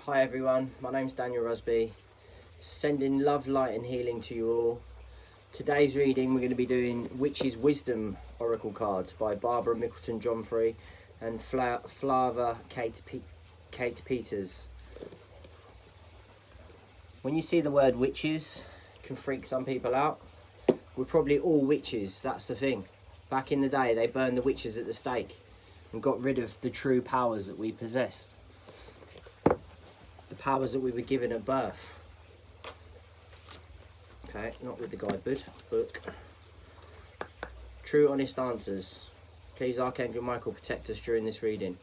Hi everyone, my name's Daniel Rusby, sending love, light and healing to you all. Today's reading we're going to be doing Witch's Wisdom Oracle cards by Barbara Mickleton Johnfrey and Flava Kate Peters. When you see the word witches, it can freak some people out. We're probably all witches, that's the thing. Back in the day they burned the witches at the stake and got rid of the true powers that we possessed. The powers that we were given at birth. Okay, not with the guidebook. True honest answers. Please Archangel Michael protect us during this reading.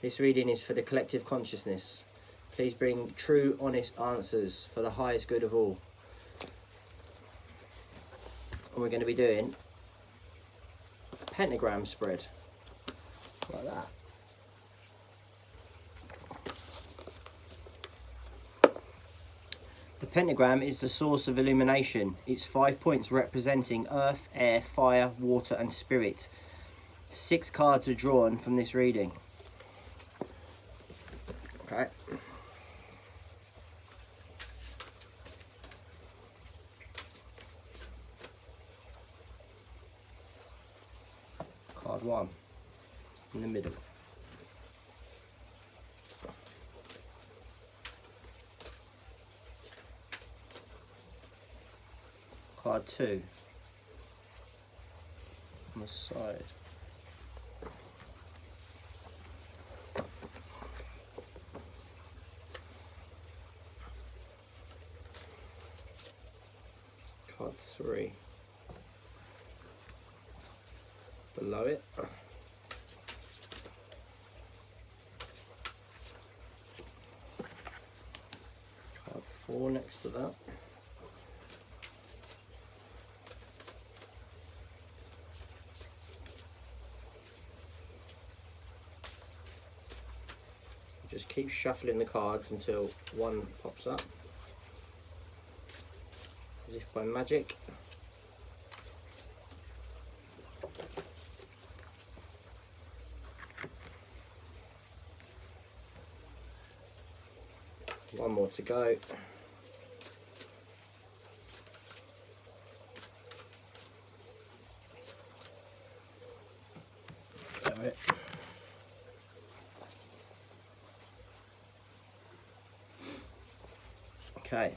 This reading is for the collective consciousness. Please bring true honest answers for the highest good of all. And we're going to be doing a pentagram spread. Like that. The pentagram is the source of illumination. It's 5 points representing earth, air, fire, water and spirit. 6 cards are drawn from this reading. Okay. Card 1 in the middle. Card 2 on the side. Card 3 below it. Card 4 next to that. Just keep shuffling the cards until one pops up, as if by magic. One more to go. Got it. Okay.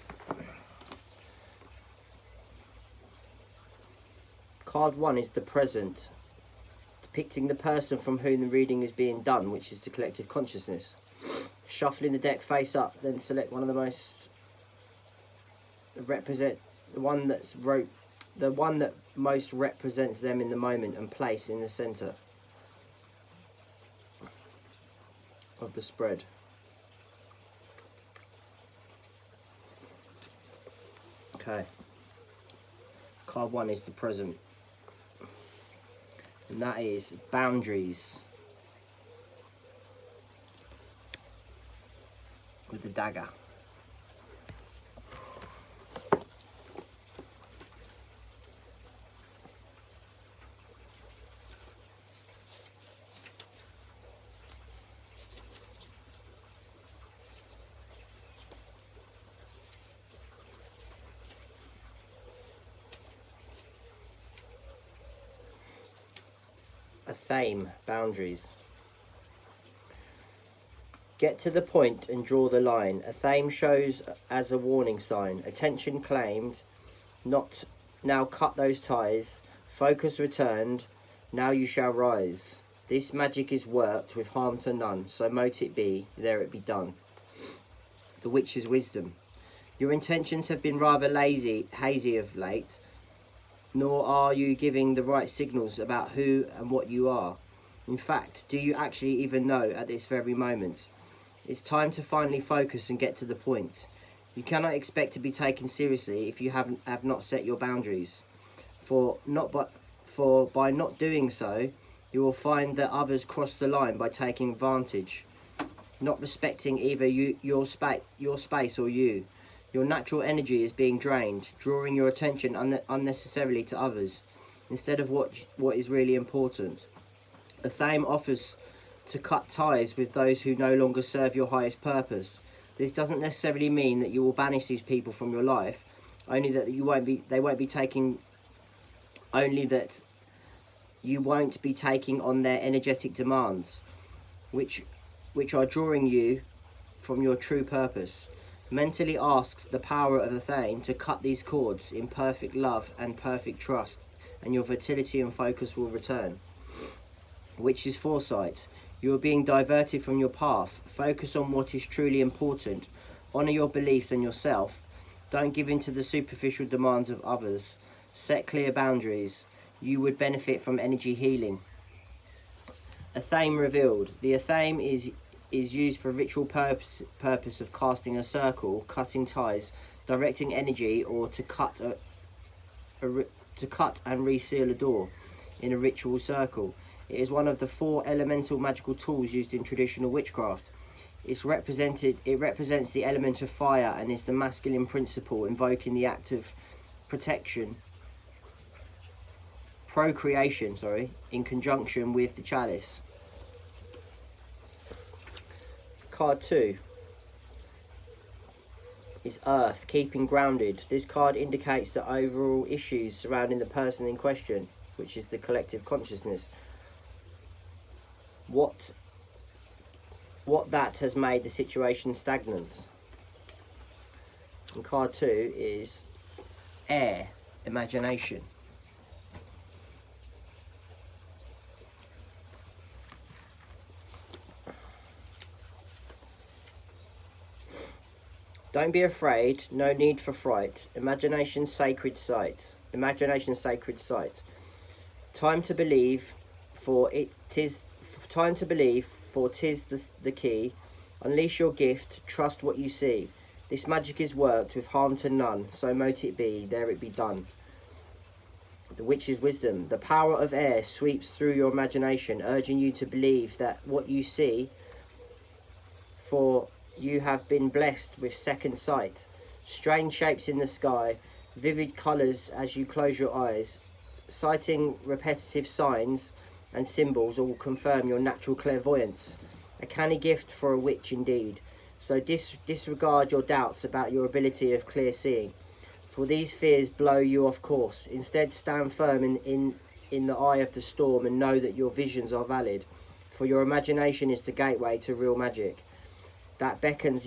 Card 1 is the present, depicting the person from whom the reading is being done, which is the collective consciousness. Shuffling the deck face up, then select one of the most the one that most represents them in the moment and place in the center of the spread. Okay, card 1 is the present, and that is boundaries with the dagger. A theme, boundaries. Get to the point and draw the line. A theme shows as a warning sign. Attention claimed, not now cut those ties. Focus returned, now you shall rise. This magic is worked with harm to none, so mote it be, there it be done. The Witch's Wisdom. Your intentions have been rather hazy of late, nor are you giving the right signals about who and what you are. In fact, do you actually even know at this very moment? It's time to finally focus and get to the point. You cannot expect to be taken seriously if you have not set your boundaries. By not doing so, you will find that others cross the line by taking advantage, not respecting either your space or you. Your natural energy is being drained, drawing your attention unnecessarily to others, instead of what is really important. The theme offers to cut ties with those who no longer serve your highest purpose. This doesn't necessarily mean that you will banish these people from your life, only that they won't be taking, only that you won't be taking on their energetic demands, which are drawing you from your true purpose. Mentally ask the power of the Thame to cut these cords in perfect love and perfect trust, and your vitality and focus will return. Which is foresight. You are being diverted from your path. Focus on what is truly important. Honour your beliefs and yourself. Don't give in to the superficial demands of others. Set clear boundaries. You would benefit from energy healing. Athame revealed. The Athame is used for ritual purpose of casting a circle, cutting ties, directing energy, or to cut and reseal a door in a ritual circle. It is one of the 4 elemental magical tools used in traditional witchcraft. It represents the element of fire and is the masculine principle, invoking the act of procreation, in conjunction with the chalice. Card 2 is Earth, keeping grounded. This card indicates the overall issues surrounding the person in question, which is the collective consciousness. What that has made the situation stagnant. And card 2 is Air, imagination. Don't be afraid, no need for fright. Imagination sacred sight. Imagination sacred sight. Time to believe, for tis the key. Unleash your gift, trust what you see. This magic is worked with harm to none, so mote it be, there it be done. The witch's wisdom. The power of air sweeps through your imagination, urging you to believe that what you see, for you have been blessed with second sight. Strange shapes in the sky, vivid colours as you close your eyes. Sighting repetitive signs and symbols all confirm your natural clairvoyance. A canny gift for a witch indeed. So disregard your doubts about your ability of clear seeing, for these fears blow you off course. Instead, stand firm in the eye of the storm and know that your visions are valid, for your imagination is the gateway to real magic. That beckons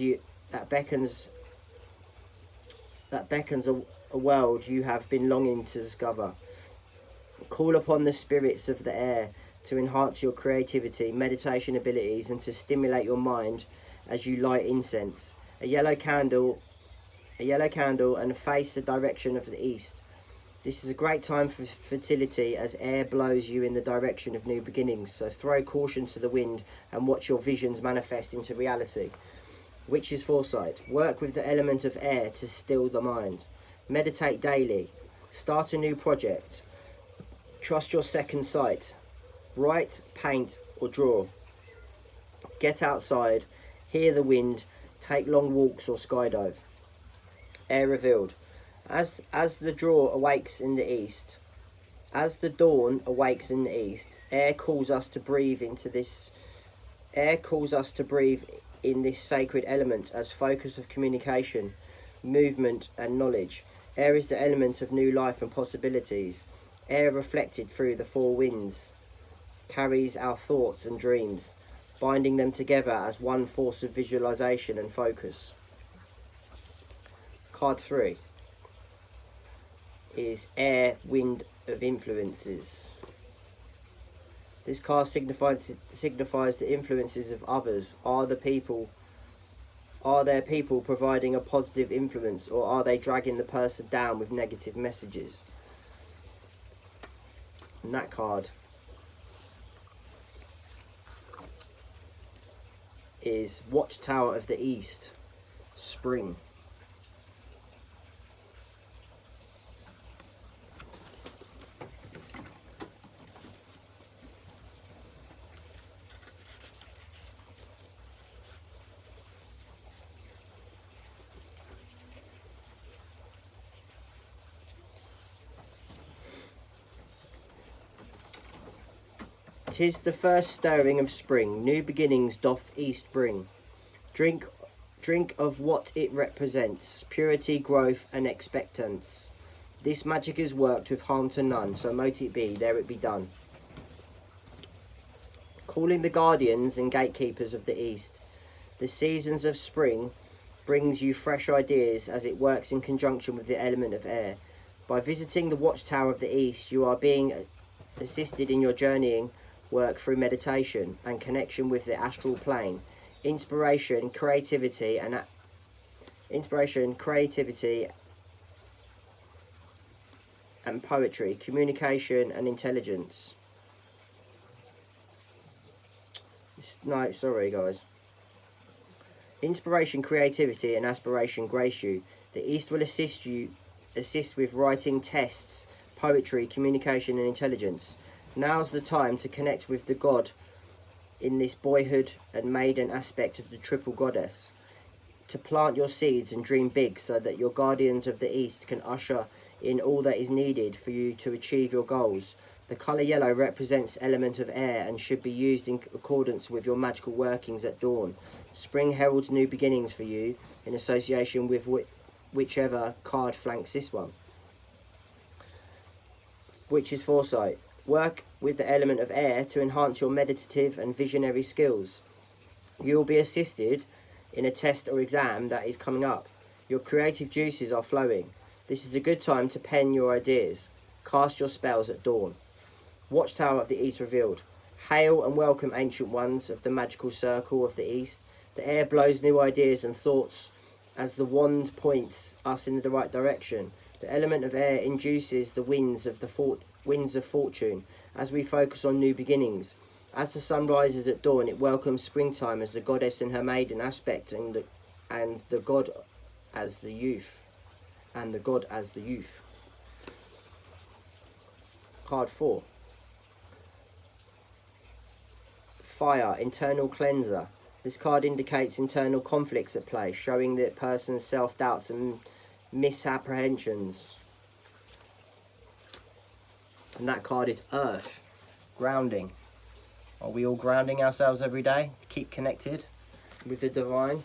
a world you have been longing to discover. Call upon the spirits of the air to enhance your creativity, meditation abilities, and to stimulate your mind as you light incense. A yellow candle and face the direction of the east. This is a great time for fertility as air blows you in the direction of new beginnings. So throw caution to the wind and watch your visions manifest into reality. Witch's foresight. Work with the element of air to still the mind. Meditate daily. Start a new project. Trust your second sight. Write, paint, or draw. Get outside. Hear the wind. Take long walks or skydive. Air revealed. As the dawn awakes in the east, air calls us to breathe in this sacred element as focus of communication, movement and knowledge. Air is the element of new life and possibilities. Air reflected through the 4 winds carries our thoughts and dreams, binding them together as one force of visualization and focus. Card 3 is Air, Wind of Influences. This card signifies the influences of others. Are there people providing a positive influence, or are they dragging the person down with negative messages? And that card is Watchtower of the East, Spring. "'Tis the first stirring of spring, new beginnings doth east bring. Drink Drink of what it represents, purity, growth, and expectance. This magic is worked with harm to none, so mote it be, there it be done. Calling the guardians and gatekeepers of the East. The seasons of spring brings you fresh ideas as it works in conjunction with the element of air. By visiting the Watchtower of the East, you are being assisted in your journeying work through meditation and connection with the astral plane. Inspiration, creativity, and poetry, communication and intelligence. No, sorry guys. Inspiration, creativity, and aspiration grace you. The East will assist with writing tests, poetry, communication, and intelligence. Now's the time to connect with the God in this boyhood and maiden aspect of the triple goddess. To plant your seeds and dream big so that your guardians of the East can usher in all that is needed for you to achieve your goals. The colour yellow represents element of air and should be used in accordance with your magical workings at dawn. Spring heralds new beginnings for you in association with whichever card flanks this one. Witch's Foresight. Work with the element of air to enhance your meditative and visionary skills. You will be assisted in a test or exam that is coming up. Your creative juices are flowing. This is a good time to pen your ideas. Cast your spells at dawn. Watchtower of the East revealed. Hail and welcome, ancient ones of the magical circle of the East. The air blows new ideas and thoughts as the wand points us in the right direction. The element of air induces the winds of fortune as we focus on new beginnings. As the sun rises at dawn, it welcomes springtime as the goddess in her maiden aspect and the god as the youth. Card 4. Fire, internal cleanser. This card indicates internal conflicts at play, showing the person's self-doubts and misapprehensions. And that card is Earth, grounding. Are we all grounding ourselves every day to keep connected with the divine?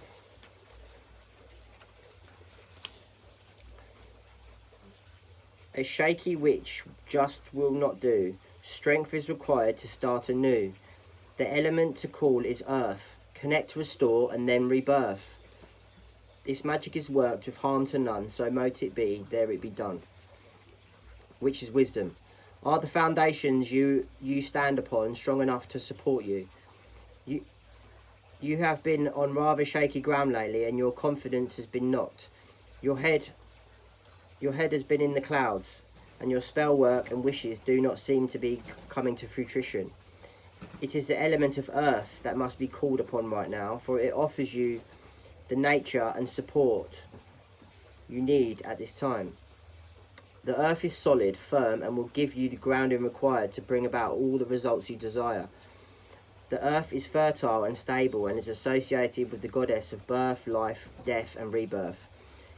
A shaky witch just will not do. Strength is required to start anew. The element to call is Earth. Connect, restore, and then rebirth. This magic is worked with harm to none, so mote it be, there it be done. Which is wisdom. Are the foundations you stand upon strong enough to support you? You have been on rather shaky ground lately, and your confidence has been knocked. Your head has been in the clouds, and your spell work and wishes do not seem to be coming to fruition. It is the element of earth that must be called upon right now, for it offers you the nature and support you need at this time. The earth is solid, firm, and will give you the grounding required to bring about all the results you desire. The earth is fertile and stable and is associated with the goddess of birth, life, death, and rebirth.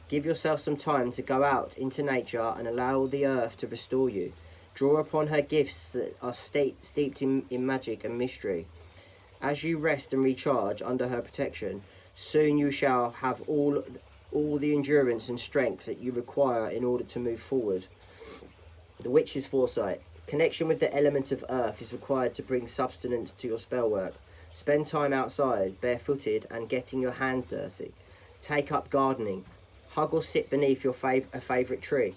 Give yourself some time to go out into nature and allow the earth to restore you. Draw upon her gifts that are steeped in magic and mystery. As you rest and recharge under her protection, soon you shall have all the endurance and strength that you require in order to move forward. The Witch's Foresight. Connection with the element of earth is required to bring substance to your spell work. Spend time outside, barefooted, and getting your hands dirty. Take up gardening. Hug or sit beneath your favourite tree.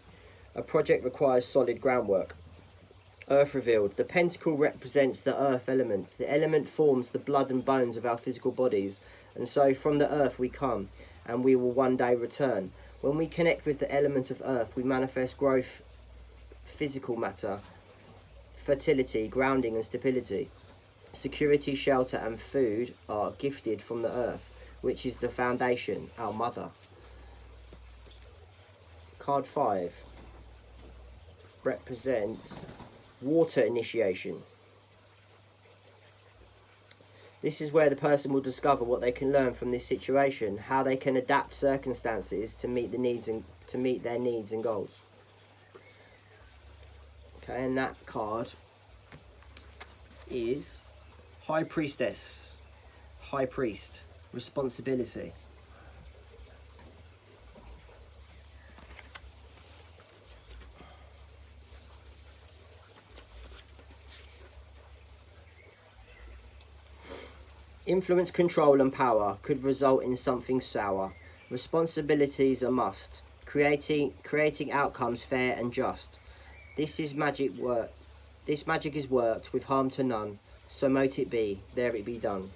A project requires solid groundwork. Earth revealed. The pentacle represents the earth element. The element forms the blood and bones of our physical bodies, and so from the earth we come, and we will one day return. When we connect with the element of earth, we manifest growth, physical matter, fertility, grounding and stability. Security, shelter and food are gifted from the earth, which is the foundation, our mother. Card 5 represents water initiation. This is where the person will discover what they can learn from this situation, how they can adapt circumstances to meet their needs and goals. Okay, and that card is High Priestess, High Priest, responsibility. Influence, control and power could result in something sour. Responsibilities a must. Creating outcomes fair and just. This is magic work. This magic is worked with harm to none. So mote it be, there it be done.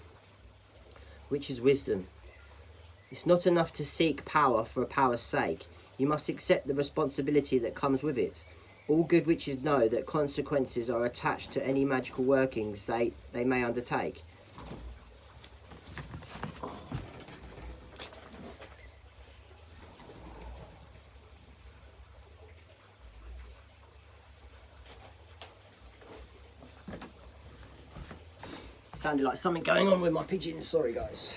Which is wisdom. It's not enough to seek power for a power's sake. You must accept the responsibility that comes with it. All good witches know that consequences are attached to any magical workings they may undertake. Sounded like something going on with my pigeons, sorry guys.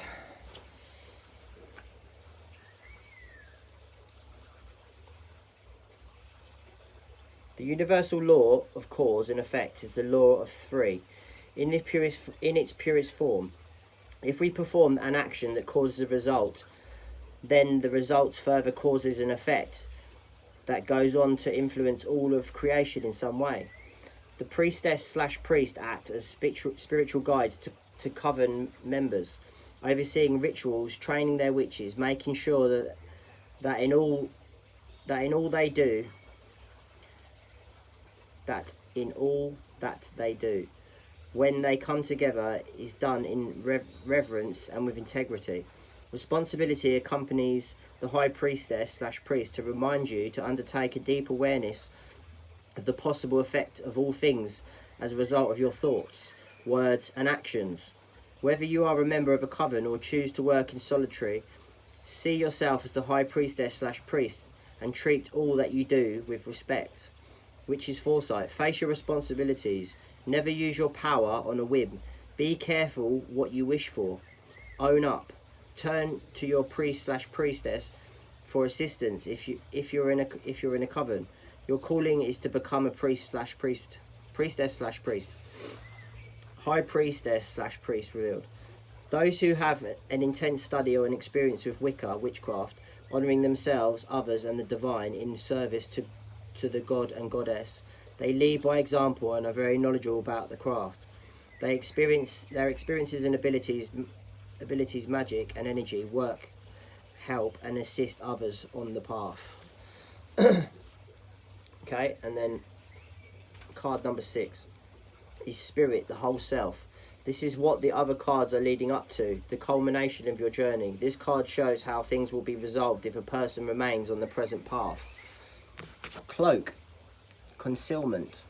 The universal law of cause and effect is the law of three. In its purest form, if we perform an action that causes a result, then the result further causes an effect that goes on to influence all of creation in some way. The priestess/priest act as spiritual guides to coven members, overseeing rituals, training their witches, making sure that in all that they do, when they come together, is done in reverence and with integrity. Responsibility accompanies the high priestess/priest to remind you to undertake a deep awareness of the possible effect of all things as a result of your thoughts, words and actions. Whether you are a member of a coven or choose to work in solitary, see yourself as the high priestess/priest and treat all that you do with respect. Which is foresight. Face your responsibilities. Never use your power on a whim. Be careful what you wish for. Own up. Turn to your priest/priestess for assistance if you're in a coven. Your calling is to become a priestess/priest. High priestess/priest revealed. Those who have an intense study or an experience with witchcraft, honouring themselves, others and the divine in service to the god and goddess, they lead by example and are very knowledgeable about the craft. Their experiences and abilities, magic and energy, work, help and assist others on the path. Okay, and then card number 6 is spirit, the whole self. This is what the other cards are leading up to, the culmination of your journey. This card shows how things will be resolved if a person remains on the present path. Cloak, concealment.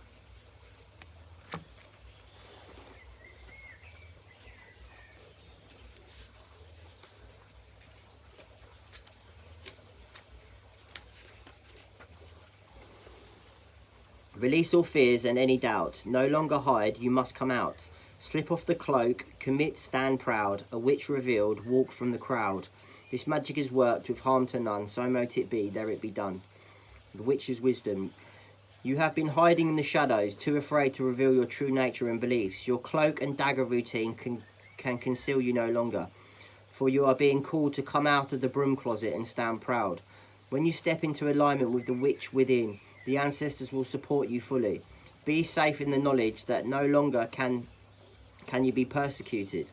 Release all fears and any doubt. No longer hide, you must come out. Slip off the cloak, commit, stand proud. A witch revealed, walk from the crowd. This magic is worked with harm to none, so mote it be, there it be done. The witch's wisdom. You have been hiding in the shadows, too afraid to reveal your true nature and beliefs. Your cloak and dagger routine can conceal you no longer, for you are being called to come out of the broom closet and stand proud. When you step into alignment with the witch within, the ancestors will support you fully. Be safe in the knowledge that no longer can you be persecuted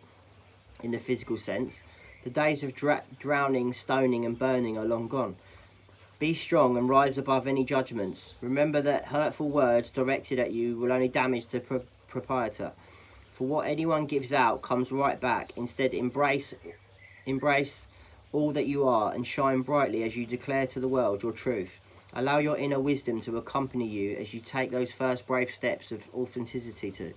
in the physical sense. The days of drowning, stoning and burning are long gone. Be strong and rise above any judgments. Remember that hurtful words directed at you will only damage the proprietor. For what anyone gives out comes right back. Instead, embrace all that you are and shine brightly as you declare to the world your truth. Allow your inner wisdom to accompany you as you take those first brave steps of authenticity to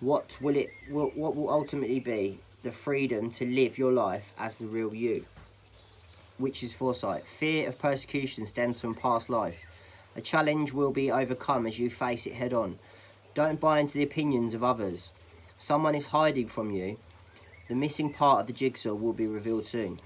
what will ultimately be the freedom to live your life as the real you. Which is foresight. Fear of persecution stems from past life. A challenge will be overcome as you face it head on. Don't buy into the opinions of others. Someone is hiding from you. The missing part of the jigsaw will be revealed soon.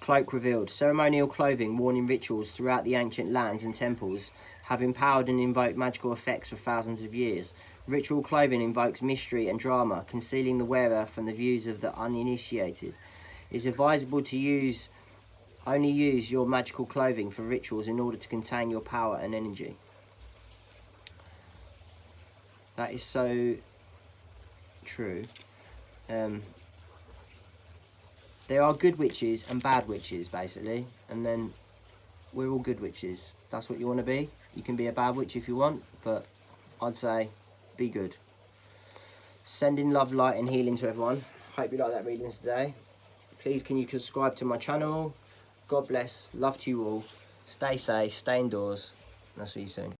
Cloak revealed. Ceremonial clothing worn in rituals throughout the ancient lands and temples have empowered and invoked magical effects for thousands of years. Ritual clothing invokes mystery and drama, concealing the wearer from the views of the uninitiated. It is advisable to only use your magical clothing for rituals in order to contain your power and energy. That is so true. There are good witches and bad witches, basically, and then we're all good witches. That's what you want to be. You can be a bad witch if you want, but I'd say be good. Sending love, light and healing to everyone. Hope you like that reading today. Please can you subscribe to my channel. God bless. Love to you all. Stay safe. Stay indoors. And I'll see you soon.